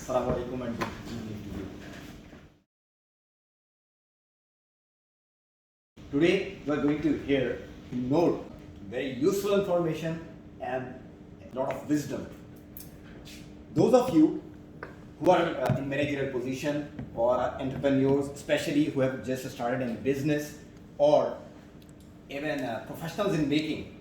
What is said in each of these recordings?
Assalamu alaikum and good evening to you. Today we are going to hear note very useful information and a lot of wisdom. Those of you who are in managerial position or are entrepreneurs, especially who have just started in business or even professionals in baking,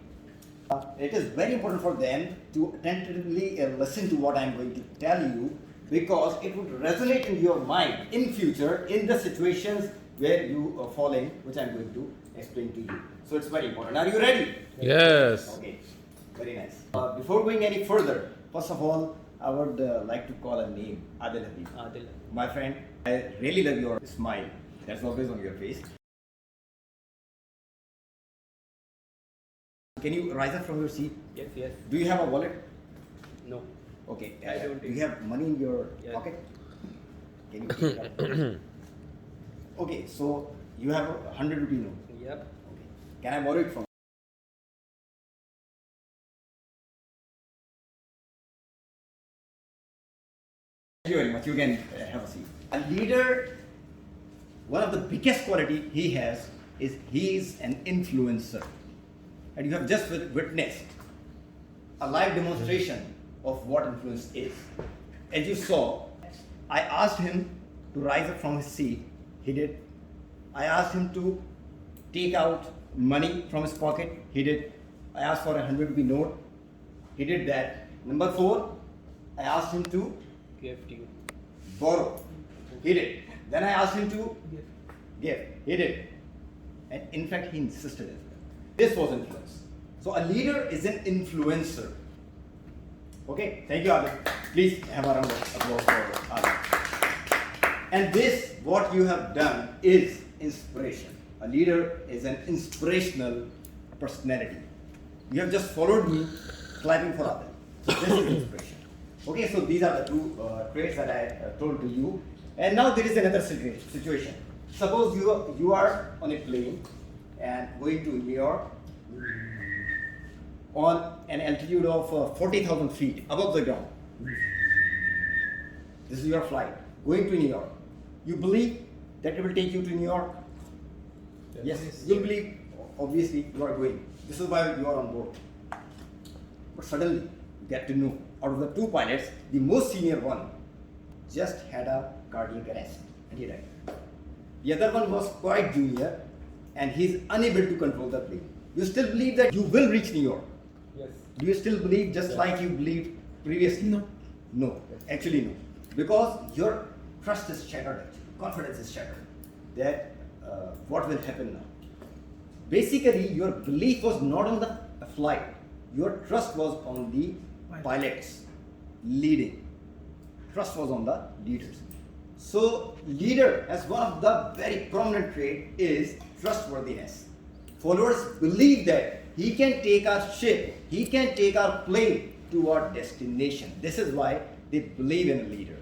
it is very important for them to attentively listen to what I am going to tell you, because it would resonate in your mind in future in the situations where you are falling, which I am going to explain to you. So it's very important. Are you ready? Yes. Okay, very nice. Before going any further, first of all, I would like to call a name, Adil Habib. Adil. My friend, I really love your smile. That's always on your face. Can you rise up from your seat? Yes, yes. Do you have a wallet? No. Okay. I don't Do you have money in your Yes. pocket? Can you take it up? Okay, so you have a 100 rupee note. Yep. Okay. Can I borrow it from you? Thank you very much. You can have a seat. A leader, one of the biggest quality he has is he is an influencer. And you have just witnessed a live demonstration of what influence is. As you saw, I asked him to rise up from his seat. He did. I asked him to take out money from his pocket. He did. I asked for a 100 rupee note. He did that. Number 4, I asked him to Give to you. borrow. He did. Then I asked him to give. He did. And in fact, he insisted as well. This was influence. So a leader is an influencer. Okay, thank you, Adil. Please have a round of applause for Adil. And this, what you have done, is inspiration. A leader is an inspirational personality. You have just followed me, clapping for Adil. So this is inspiration. Okay, so these are the two traits that I told to you. And now there is another situation. Suppose you are on a plane and going to New York on an altitude of 40,000 feet above the ground. This is your flight going to New York. You believe that it will take you to New York? Yes, you believe, obviously you are going. This is why you are on board. But suddenly you get to know, out of the 2 pilots, the most senior one just had a cardiac arrest and he died. The other one was quite junior and he is unable to control the plane. You still believe that you will reach New York? Yes. Do you still believe just like you believed previously? No. No, actually no. Because your trust is shattered actually. Confidence is shattered. That what will happen now? Basically, your belief was not on the flight. Your trust was on the pilots leading. Trust was on the leaders. So, leader, as one of the very prominent trait, is trustworthiness. Followers believe that he can take our ship, he can take our plane to our destination. This is why they believe in a leader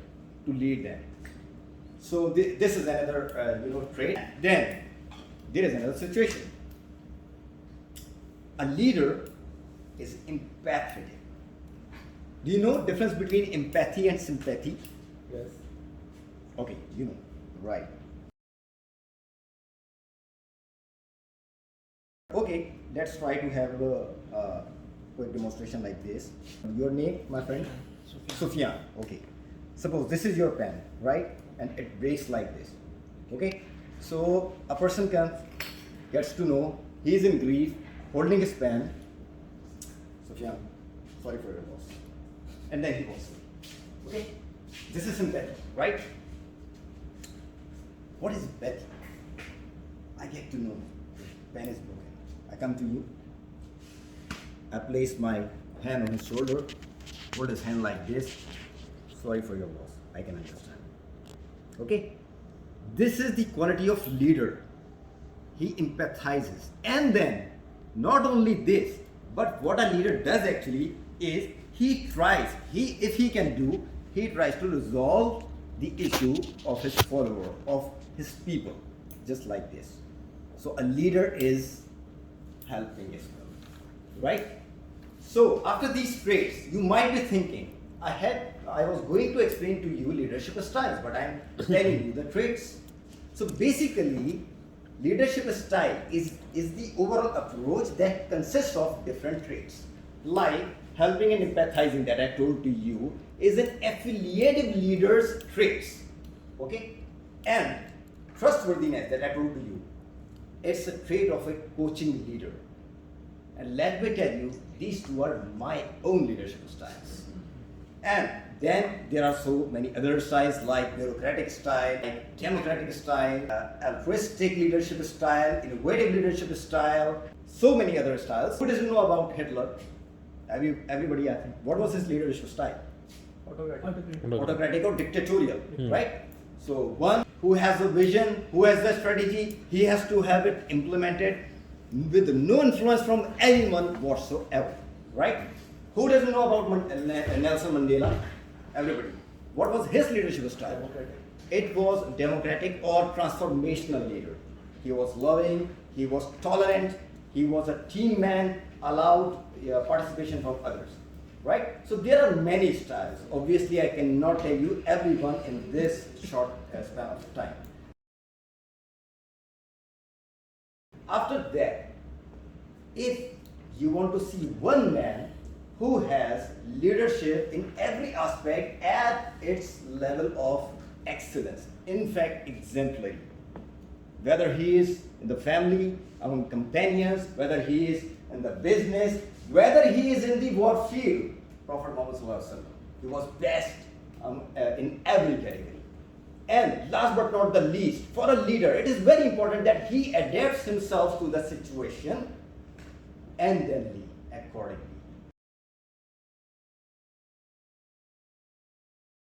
to lead them. So this is another trait. Then there is another situation. A leader is empathetic. Do you know difference between empathy and sympathy? Yes. Okay, you know, right. Okay, let's try to have a quick demonstration like this. Your name, my friend? Sufyan. Okay. Suppose this is your pen, right? And it breaks like this. Okay? So a person gets to know he is in grief, holding his pen. Sufyan, sorry for your loss. And then he goes. Okay? This is sympathy, right? What is empathy? I get to know pen is broken. I come to you. I place my hand on his shoulder, hold his hand like this. Sorry for your loss. I can understand. Okay? This is the quality of leader. He empathizes. And then, not only this, but what a leader does actually is he tries, if he can do, he tries to resolve the issue of his follower, of his people, just like this. So a leader is helping as well, right? So after these traits, you might be thinking, I was going to explain to you leadership styles, but I'm telling you the traits. So basically, leadership style is the overall approach that consists of different traits. Like helping and empathizing that I told to you is an affiliative leader's traits. Okay? And trustworthiness that I told to you, it's a trait of a coaching leader. And let me tell you, these two are my own leadership styles. And then there are so many other styles like bureaucratic style, like democratic style, altruistic leadership style, innovative leadership style, so many other styles. Who doesn't know about Hitler? Everybody, I think. What was his leadership style? Autocratic or dictatorial, right? So one who has a vision, who has the strategy, he has to have it implemented with no influence from anyone whatsoever, right? Who doesn't know about Nelson Mandela? Everybody. What was his leadership style? Democratic. It was democratic or transformational leader. He was loving, he was tolerant, he was a team man, allowed participation from others, right? So there are many styles. Obviously, I cannot tell you everyone in this short span of time. After that, if you want to see one man who has leadership in every aspect at its level of excellence, in fact, exemplary, whether he is in the family, among companions, whether he is in the business, whether he is in the war field, Prophet Muhammad he was best in every category. And last but not the least, for a leader, it is very important that he adapts himself to the situation and then lead accordingly.